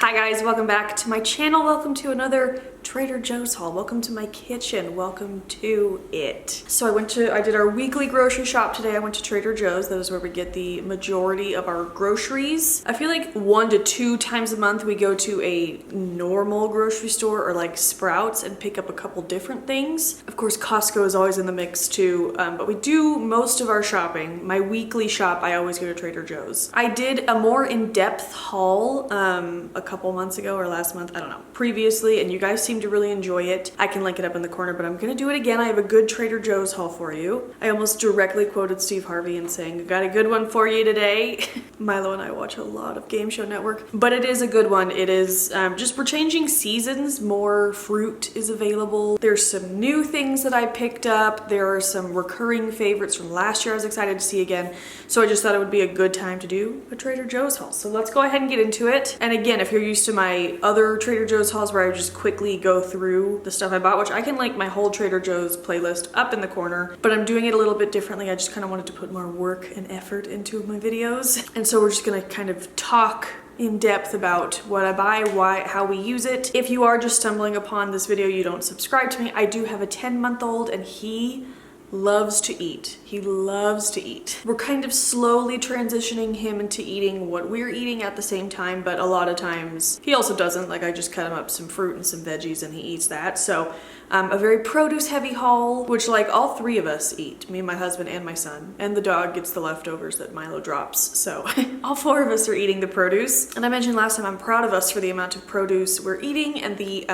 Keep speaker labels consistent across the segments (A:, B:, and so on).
A: Hi guys, welcome back to my channel. Welcome to another Trader Joe's haul. Welcome to my kitchen. Welcome to it. So I did our weekly grocery shop today. I went to Trader Joe's. That is where we get the majority of our groceries. I feel like 1 to 2 times a month we go to a normal grocery store or like Sprouts and pick up a couple different things. Of course, Costco is always in the mix too, but we do most of our shopping. My weekly shop, I always go to Trader Joe's. I did a more in-depth haul a couple months ago or last month, I don't know, previously, and you guys seem to really enjoy it. I can link it up in the corner, but I'm gonna do it again. I have a good Trader Joe's haul for you. I almost directly quoted Steve Harvey and saying, I got a good one for you today. Milo and I watch a lot of Game Show Network, but it is a good one. It is just, we're changing seasons. More fruit is available. There's some new things that I picked up. There are some recurring favorites from last year I was excited to see again. So I just thought it would be a good time to do a Trader Joe's haul. So let's go ahead and get into it. And again, if you're used to my other Trader Joe's hauls where I just quickly go through the stuff I bought, which I can link my whole Trader Joe's playlist up in the corner, but I'm doing it a little bit differently. I just kind of wanted to put more work and effort into my videos. And so we're just gonna kind of talk in depth about what I buy, why, how we use it. If you are just stumbling upon this video, you don't subscribe to me, I do have a 10-month-old and he loves to eat. He loves to eat. We're kind of slowly transitioning him into eating what we're eating at the same time, but a lot of times he also doesn't. Like I just cut him up some fruit and some veggies and he eats that. So a very produce heavy haul, which like all 3 of us eat, me and my husband and my son, and the dog gets the leftovers that Milo drops. So all 4 of us are eating the produce. And I mentioned last time I'm proud of us for the amount of produce we're eating, and the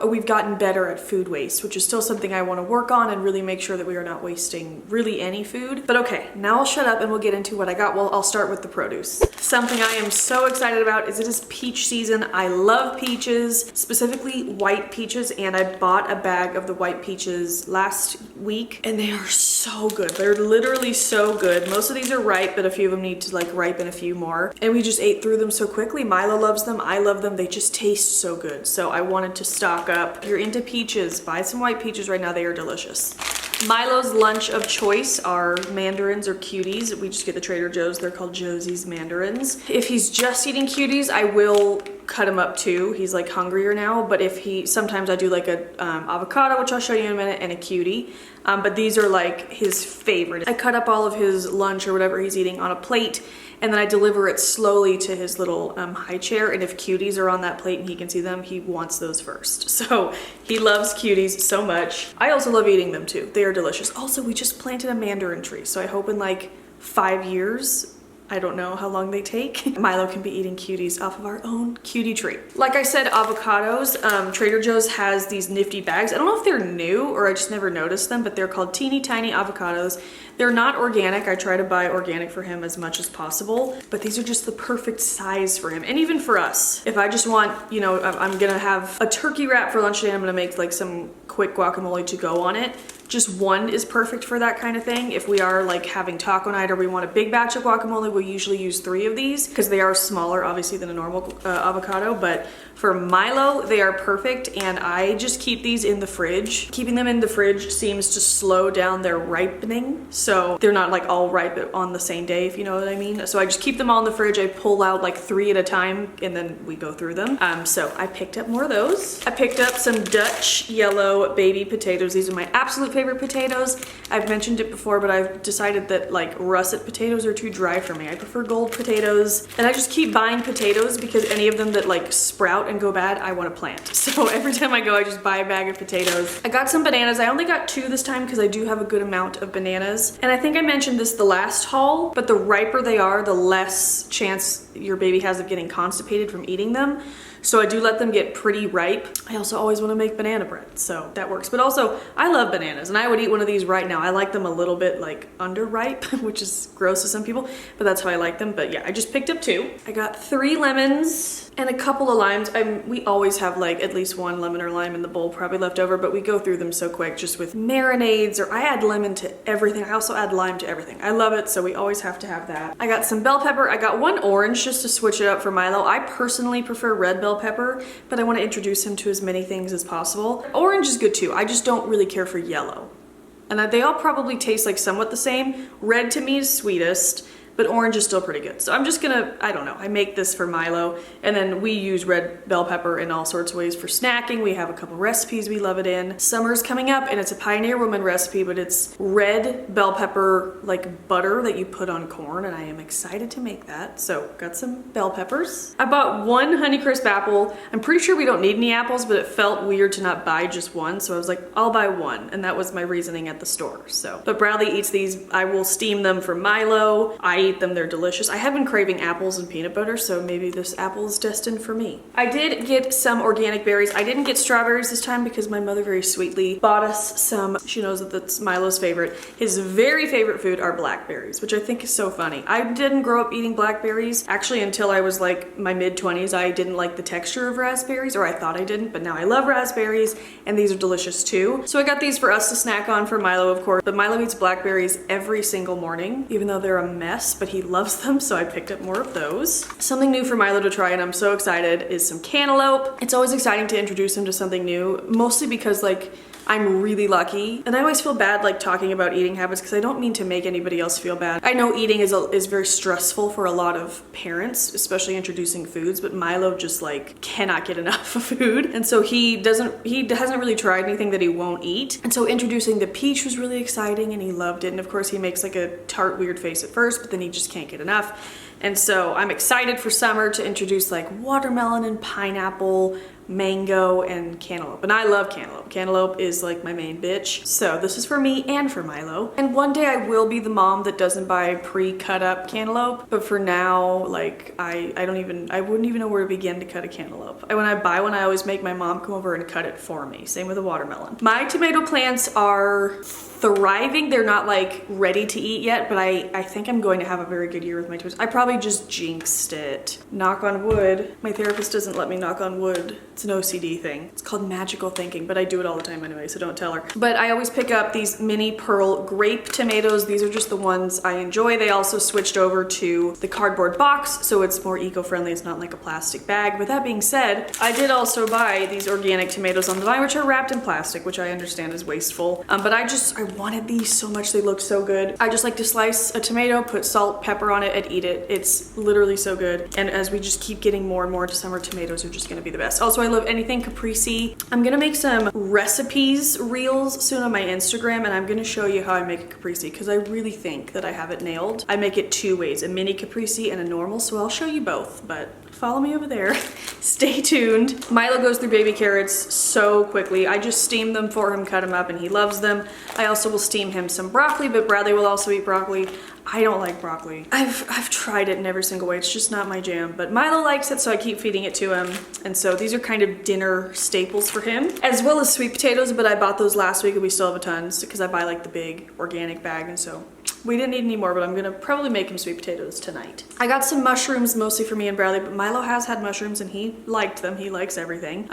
A: we've gotten better at food waste, which is still something I want to work on and really make sure that we are not wasting really any food. But okay, now I'll shut up and we'll get into what I got. Well, I'll start with the produce. Something I am so excited about is it is peach season. I love peaches, specifically white peaches, and I bought a bag of the white peaches last week and they are so good. They're literally so good. Most of these are ripe, but a few of them need to like ripen a few more. And we just ate through them so quickly. Milo loves them. I love them. They just taste so good. So I wanted to stock up. If you're into peaches, buy some white peaches right now. They are delicious. Milo's lunch of choice are mandarins or cuties. We just get the Trader Joe's. They're called Josie's mandarins. If he's just eating cuties, I will cut him up too. He's like hungrier now, but if he, sometimes I do like a avocado, which I'll show you in a minute, and a cutie. But these are like his favorite. I cut up all of his lunch or whatever he's eating on a plate, and then I deliver it slowly to his little high chair. And if cuties are on that plate and he can see them, he wants those first. So he loves cuties so much. I also love eating them too. They are delicious. Also, we just planted a mandarin tree. So I hope in like 5 years, I don't know how long they take, Milo can be eating cuties off of our own cutie tree. Like I said, avocados. Trader Joe's has these nifty bags. I don't know if they're new or I just never noticed them, but they're called teeny tiny avocados. They're not organic. I try to buy organic for him as much as possible, but these are just the perfect size for him. And even for us, if I just want, you know, I'm gonna have a turkey wrap for lunch today, I'm gonna make like some quick guacamole to go on it. Just 1 is perfect for that kind of thing. If we are like having taco night or we want a big batch of guacamole, we'll usually use 3 of these because they are smaller obviously than a normal avocado, but for Milo, they are perfect, and I just keep these in the fridge. Keeping them in the fridge seems to slow down their ripening, so they're not like all ripe on the same day, if you know what I mean. So I just keep them all in the fridge. I pull out like 3 at a time, and then we go through them. So I picked up more of those. I picked up some Dutch yellow baby potatoes. These are my absolute favorite potatoes. I've mentioned it before, but I've decided that like russet potatoes are too dry for me. I prefer gold potatoes, and I just keep buying potatoes because any of them that like sprout and go bad, I want to plant. So every time I go, I just buy a bag of potatoes. I got some bananas. I only got 2 this time because I do have a good amount of bananas. And I think I mentioned this the last haul, but the riper they are, the less chance your baby has of getting constipated from eating them. So I do let them get pretty ripe. I also always want to make banana bread, so that works. But also, I love bananas, and I would eat one of these right now. I like them a little bit like underripe, which is gross to some people, but that's how I like them. But yeah, I just picked up 2. I got 3 lemons and a couple of limes. We always have like at least 1 lemon or lime in the bowl probably left over, but we go through them so quick just with marinades, or I add lemon to everything. I also add lime to everything. I love it, so we always have to have that. I got some bell pepper. I got 1 orange just to switch it up for Milo. I personally prefer red bell pepper, but I want to introduce him to as many things as possible. Orange is good too. I just don't really care for yellow. And they all probably taste like somewhat the same. Red to me is sweetest. but orange is still pretty good. So I'm just gonna, I don't know, I make this for Milo, and then we use red bell pepper in all sorts of ways for snacking. We have a couple recipes we love it in. Summer's coming up, and it's a Pioneer Woman recipe, but it's red bell pepper like butter that you put on corn, and I am excited to make that. So got some bell peppers. I bought one Honeycrisp apple. I'm pretty sure we don't need any apples, but it felt weird to not buy just one, so I was like, I'll buy one, and that was my reasoning at the store. So, but Bradley eats these. I will steam them for Milo. I eat them, they're delicious. I have been craving apples and peanut butter, so maybe this apple is destined for me. I did get some organic berries. I didn't get strawberries this time because my mother very sweetly bought us some. She knows that that's Milo's favorite. His very favorite food are blackberries, which I think is so funny. I didn't grow up eating blackberries. Actually, until I was like my mid-20s, I didn't like the texture of raspberries, or I thought I didn't, but now I love raspberries, and these are delicious too. So I got these for us to snack on for Milo, of course, but Milo eats blackberries every single morning, even though they're a mess, but he loves them, so I picked up more of those. Something new for Milo to try, and I'm so excited, is some cantaloupe. It's always exciting to introduce him to something new, mostly because like I'm really lucky, and I always feel bad like talking about eating habits because I don't mean to make anybody else feel bad. I know eating is very stressful for a lot of parents, especially introducing foods, but Milo just like cannot get enough of food, and so he hasn't really tried anything that he won't eat, and so introducing the peach was really exciting, and he loved it. And of course he makes like a tart weird face at first, but then he just can't get enough. And so I'm excited for summer to introduce like watermelon and pineapple, mango, and cantaloupe. And I love cantaloupe. Cantaloupe is like my main bitch. So this is for me and for Milo. And one day I will be the mom that doesn't buy pre-cut up cantaloupe. But for now, like I wouldn't even know where to begin to cut a cantaloupe. When I buy one, I always make my mom come over and cut it for me. Same with a watermelon. My tomato plants are thriving. They're not like ready to eat yet, but I think I'm going to have a very good year with my tomatoes. I probably just jinxed it. Knock on wood. My therapist doesn't let me knock on wood. It's an OCD thing. It's called magical thinking, but I do it all the time anyway, so don't tell her. But I always pick up these mini pearl grape tomatoes. These are just the ones I enjoy. They also switched over to the cardboard box, so it's more eco-friendly. It's not like a plastic bag. But that being said, I did also buy these organic tomatoes on the vine, which are wrapped in plastic, which I understand is wasteful. But I wanted these so much. They look so good. I just like to slice a tomato, put salt, pepper on it, and eat it. It's literally so good. And as we just keep getting more and more into summer, tomatoes are just gonna be the best. Also, I love anything caprese. I'm gonna make some recipes reels soon on my Instagram, and I'm gonna show you how I make a caprese because I really think that I have it nailed. I make it two ways, a mini caprese and a normal, so I'll show you both, but follow me over there. Stay tuned. Milo goes through baby carrots so quickly. I just steam them for him, cut them up, and he loves them. I also will steam him some broccoli, but Bradley will also eat broccoli. I don't like broccoli. I've tried it in every single way. It's just not my jam, but Milo likes it, so I keep feeding it to him. And so these are kind of dinner staples for him, as well as sweet potatoes, but I bought those last week and we still have a ton because I buy like the big organic bag, and so we didn't need any more, but I'm gonna probably make him sweet potatoes tonight. I got some mushrooms mostly for me and Bradley, but Milo has had mushrooms and he liked them. He likes everything.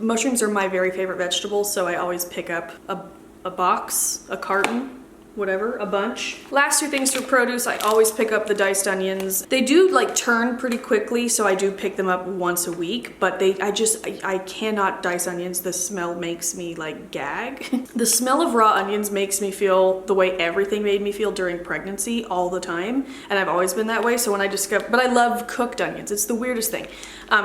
A: Mushrooms are my very favorite vegetable, so I always pick up a box, a carton, whatever, a bunch. Last two things for produce, I always pick up the diced onions. They do like turn pretty quickly, so I do pick them up once a week, but I cannot dice onions. The smell makes me like gag. The smell of raw onions makes me feel the way everything made me feel during pregnancy all the time, and I've always been that way. So when I discovered, but I love cooked onions. It's the weirdest thing.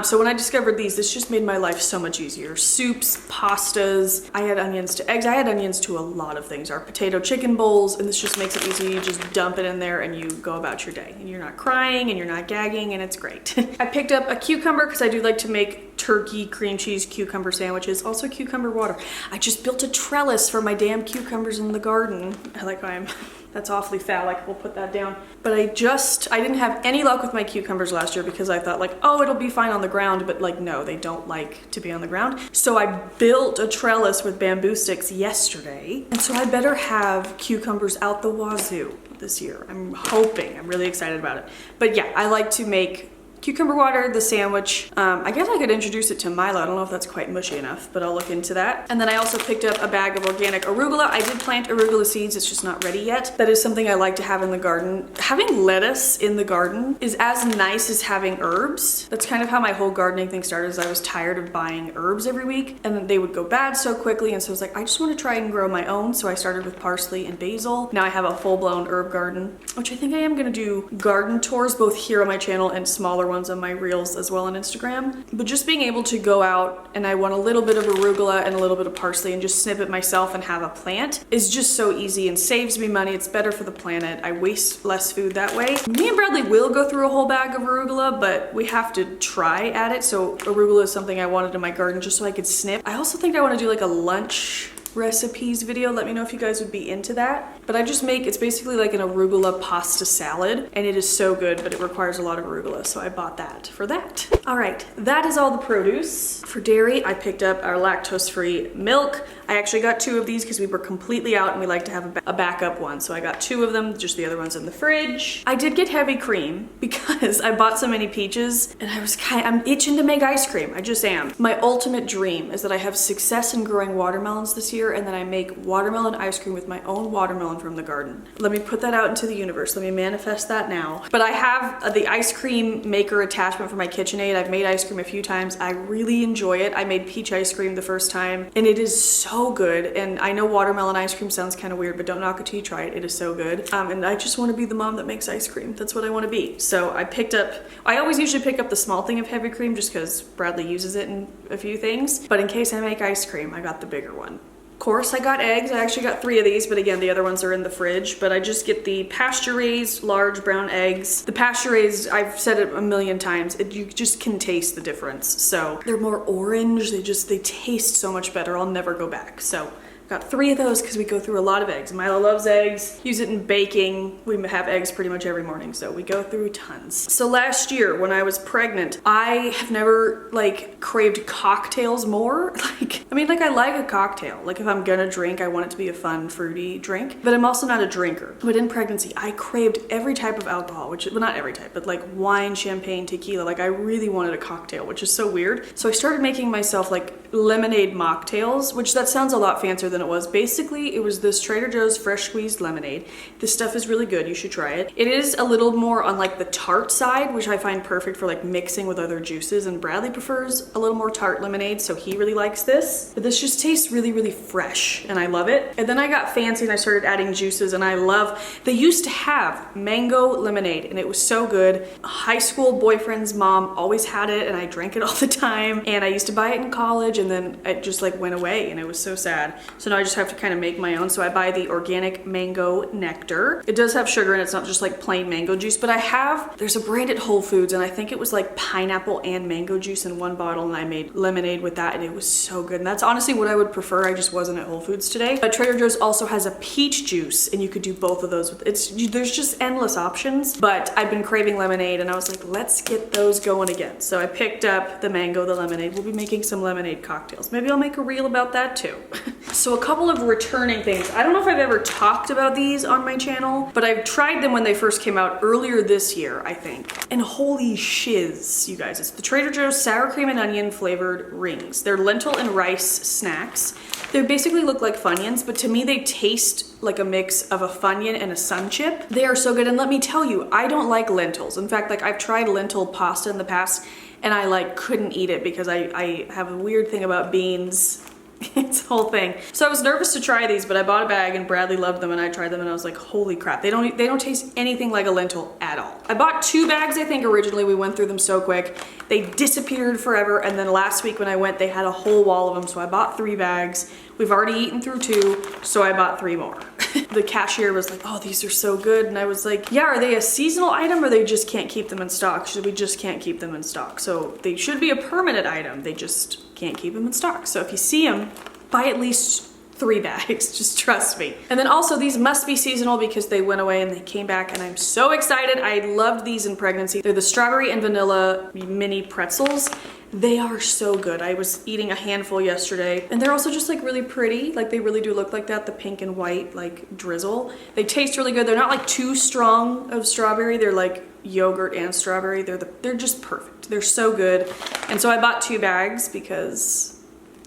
A: So when I discovered these, this just made my life so much easier. Soups, pastas, I add onions to eggs. I add onions to a lot of things. Our potato chicken bowls, and this just makes it easy. You just dump it in there and you go about your day. And you're not crying and you're not gagging, and it's great. I picked up a cucumber because I do like to make turkey, cream cheese, cucumber sandwiches. Also cucumber water. I just built a trellis for my damn cucumbers in the garden. That's awfully phallic. We'll put that down. But I didn't have any luck with my cucumbers last year because I thought like, oh, it'll be fine on the ground, but like, no, they don't like to be on the ground. So I built a trellis with bamboo sticks yesterday. And so I better have cucumbers out the wazoo this year. I'm hoping. I'm really excited about it. But yeah, I like to make cucumber water, the sandwich. I guess I could introduce it to Milo. I don't know if that's quite mushy enough, but I'll look into that. And then I also picked up a bag of organic arugula. I did plant arugula seeds, it's just not ready yet. That is something I like to have in the garden. Having lettuce in the garden is as nice as having herbs. That's kind of how my whole gardening thing started, is I was tired of buying herbs every week and then they would go bad so quickly, and so I was like, I just want to try and grow my own. So I started with parsley and basil. Now I have a full-blown herb garden, which I think I am gonna do garden tours both here on my channel and smaller ones on my reels as well on Instagram. But just being able to go out and I want a little bit of arugula and a little bit of parsley and just snip it myself and have a plant is just so easy and saves me money. It's better for the planet. I waste less food that way. Me and Bradley will go through a whole bag of arugula, but we have to try at it. So arugula is something I wanted in my garden just so I could snip. I also think I want to do like a lunch recipes video. Let me know if you guys would be into that. But I just make, it's basically like an arugula pasta salad, and it is so good, but it requires a lot of arugula, so I bought that for that. All right, that is all the produce. For dairy, I picked up our lactose-free milk. I actually got 2 of these because we were completely out and we like to have a backup one. So I got 2 of them, just the other one's in the fridge. I did get heavy cream because I bought so many peaches and I'm itching to make ice cream. I just am. My ultimate dream is that I have success in growing watermelons this year and then I make watermelon ice cream with my own watermelon from the garden. Let me put that out into the universe. Let me manifest that now. But I have the ice cream maker attachment for my KitchenAid. I've made ice cream a few times. I really enjoy it. I made peach ice cream the first time and it is so good. And I know watermelon ice cream sounds kind of weird, but don't knock it till you try it. It is so good. And I just want to be the mom that makes ice cream. That's what I want to be. So I always usually pick up the small thing of heavy cream just because Bradley uses it in a few things. But in case I make ice cream, I got the bigger one. Of course, I got eggs. I actually got 3 of these, but again, the other ones are in the fridge. But I just get the pasture-raised large brown eggs. The pasture-raised, I've said it a million times, you just can taste the difference. So they're more orange. They taste so much better. I'll never go back. So got 3 of those because we go through a lot of eggs. Milo loves eggs, use it in baking. We have eggs pretty much every morning, so we go through tons. So last year when I was pregnant, I have never like craved cocktails more. I like a cocktail. Like if I'm gonna drink, I want it to be a fun, fruity drink, but I'm also not a drinker. But in pregnancy, I craved every type of alcohol, well, not every type, but like wine, champagne, tequila. Like I really wanted a cocktail, which is so weird. So I started making myself like lemonade mocktails, which that sounds a lot fancier than it was. Basically, it was this Trader Joe's fresh squeezed lemonade. This stuff is really good. You should try it. It is a little more on like the tart side, which I find perfect for like mixing with other juices, and Bradley prefers a little more tart lemonade, so he really likes this. But this just tastes really, really fresh, and I love it. And then I got fancy and I started adding juices, and they used to have mango lemonade, and it was so good. A high school boyfriend's mom always had it, and I drank it all the time, and I used to buy it in college, and then it just like went away, and it was so sad. So now I just have to kind of make my own. So I buy the organic mango nectar. It does have sugar and it's not just like plain mango juice, but there's a brand at Whole Foods and I think it was like pineapple and mango juice in one bottle, and I made lemonade with that and it was so good. And that's honestly what I would prefer. I just wasn't at Whole Foods today. But Trader Joe's also has a peach juice and you could do both of those. There's just endless options, but I've been craving lemonade and I was like, let's get those going again. So I picked up the mango, the lemonade. We'll be making some lemonade cocktails. Maybe I'll make a reel about that too. So a couple of returning things. I don't know if I've ever talked about these on my channel, but I've tried them when they first came out earlier this year, I think. And holy shiz, you guys. It's the Trader Joe's sour cream and onion flavored rings. They're lentil and rice snacks. They basically look like Funyuns, but to me they taste like a mix of a Funyun and a Sun Chip. They are so good, and let me tell you, I don't like lentils. In fact, like I've tried lentil pasta in the past and I like couldn't eat it because I have a weird thing about beans. It's a whole thing. So I was nervous to try these, but I bought a bag and Bradley loved them and I tried them and I was like, holy crap, they don't taste anything like a lentil at all. I bought 2 bags, I think originally. We went through them so quick. They disappeared forever, and then last week when I went, they had a whole wall of them, so I bought 3 bags. We've already eaten through 2, so I bought 3 more. The cashier was like, oh, these are so good. And I was like, yeah, are they a seasonal item or they just can't keep them in stock? We just can't keep them in stock. So they should be a permanent item. They just can't keep them in stock. So if you see them, buy at least 3 bags, just trust me. And then also these must be seasonal because they went away and they came back and I'm so excited. I loved these in pregnancy. They're the strawberry and vanilla mini pretzels. They are so good. I was eating a handful yesterday and they're also just like really pretty. Like they really do look like that, the pink and white like drizzle. They taste really good. They're not like too strong of strawberry. They're like yogurt and strawberry. They're just perfect. They're so good. And so I bought 2 bags because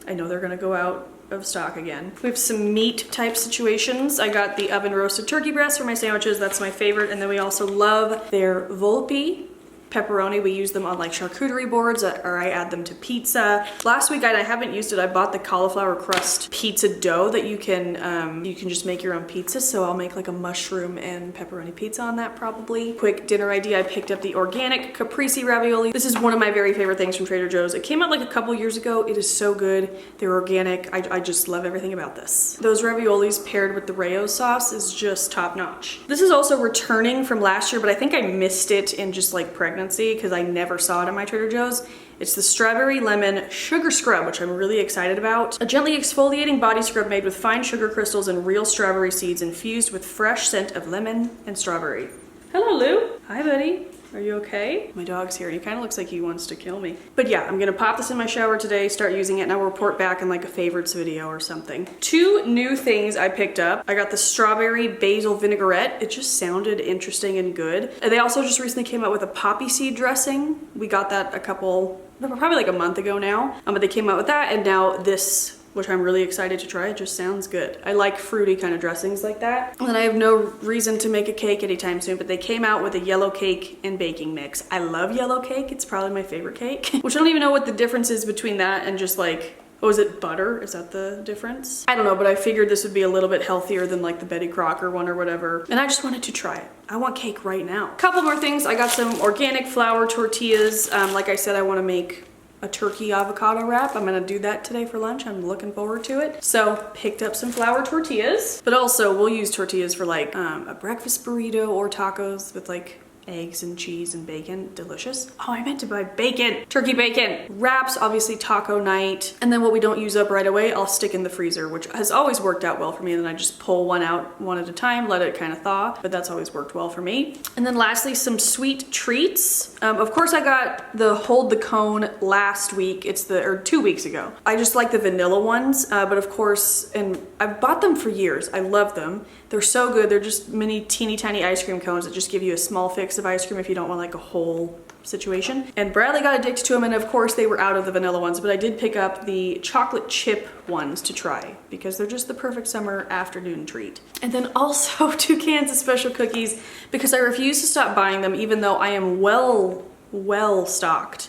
A: I know they're gonna go out of stock again. We have some meat type situations. I got the oven roasted turkey breast for my sandwiches. That's my favorite. And then we also love their Volpe pepperoni. We use them on like charcuterie boards, or I add them to pizza. Last week, I haven't used it. I bought the cauliflower crust pizza dough that you can just make your own pizza. So I'll make like a mushroom and pepperoni pizza on that probably. Quick dinner idea. I picked up the organic caprese ravioli. This is one of my very favorite things from Trader Joe's. It came out like a couple years ago. It is so good. They're organic. I just love everything about this. Those raviolis paired with the Rayo sauce is just top notch. This is also returning from last year, but I think I missed it in just like pregnancy because I never saw it in my Trader Joe's. It's the strawberry lemon sugar scrub, which I'm really excited about. A gently exfoliating body scrub made with fine sugar crystals and real strawberry seeds infused with fresh scent of lemon and strawberry. Hello, Lou. Hi, buddy. Are you okay? My dog's here and he kind of looks like he wants to kill me. But yeah, I'm gonna pop this in my shower today, start using it, and I'll report back in like a favorites video or something. 2 new things I picked up. I got the strawberry basil vinaigrette. It just sounded interesting and good. And they also just recently came out with a poppy seed dressing. We got that probably like a month ago now. But they came out with that, and now this, which I'm really excited to try. It just sounds good. I like fruity kind of dressings like that. And then I have no reason to make a cake anytime soon, but they came out with a yellow cake and baking mix. I love yellow cake. It's probably my favorite cake, which I don't even know what the difference is between that and just like, oh, is it butter? Is that the difference? I don't know, but I figured this would be a little bit healthier than like the Betty Crocker one or whatever. And I just wanted to try it. I want cake right now. Couple more things. I got some organic flour tortillas. Like I said, I want to make a turkey avocado wrap. I'm gonna do that today for lunch. I'm looking forward to it. So picked up some flour tortillas, but also we'll use tortillas for like a breakfast burrito or tacos with like eggs and cheese and bacon. Delicious. Oh, I meant to buy bacon. Turkey bacon. Wraps, obviously taco night. And then what we don't use up right away, I'll stick in the freezer, which has always worked out well for me. And then I just pull one out one at a time, let it kind of thaw, but that's always worked well for me. And then lastly, some sweet treats. Of course, I got the Hold the Cone last week. Or 2 weeks ago. I just like the vanilla ones, but of course, and I've bought them for years. I love them. They're so good. They're just mini teeny tiny ice cream cones that just give you a small fix of ice cream if you don't want like a whole situation. And Bradley got addicted to them, and of course they were out of the vanilla ones, but I did pick up the chocolate chip ones to try because they're just the perfect summer afternoon treat. And then also 2 cans of special cookies because I refuse to stop buying them even though I am well stocked.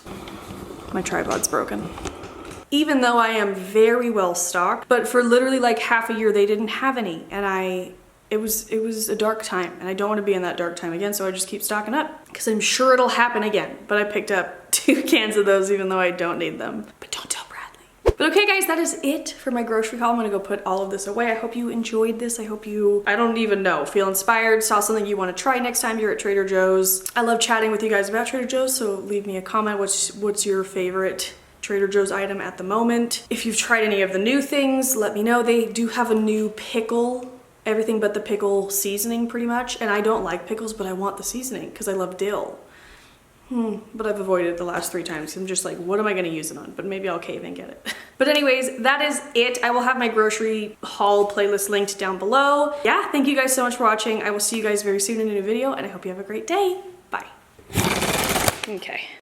A: My tripod's broken. Even though I am very well stocked, but for literally like half a year they didn't have any, and it was a dark time, and I don't want to be in that dark time again, so I just keep stocking up because I'm sure it'll happen again. But I picked up 2 cans of those even though I don't need them. But don't tell Bradley. But okay guys, that is it for my grocery haul. I'm gonna go put all of this away. I hope you enjoyed this. I hope you, I don't even know, feel inspired, saw something you want to try next time you're at Trader Joe's. I love chatting with you guys about Trader Joe's, so leave me a comment. What's your favorite Trader Joe's item at the moment? If you've tried any of the new things, let me know. They do have a new pickle, everything but the pickle seasoning pretty much. And I don't like pickles, but I want the seasoning because I love dill. But I've avoided it the last 3 times. I'm just like, what am I gonna use it on? But maybe I'll cave and get it. But anyways, that is it. I will have my grocery haul playlist linked down below. Yeah, thank you guys so much for watching. I will see you guys very soon in a new video, and I hope you have a great day. Bye. Okay.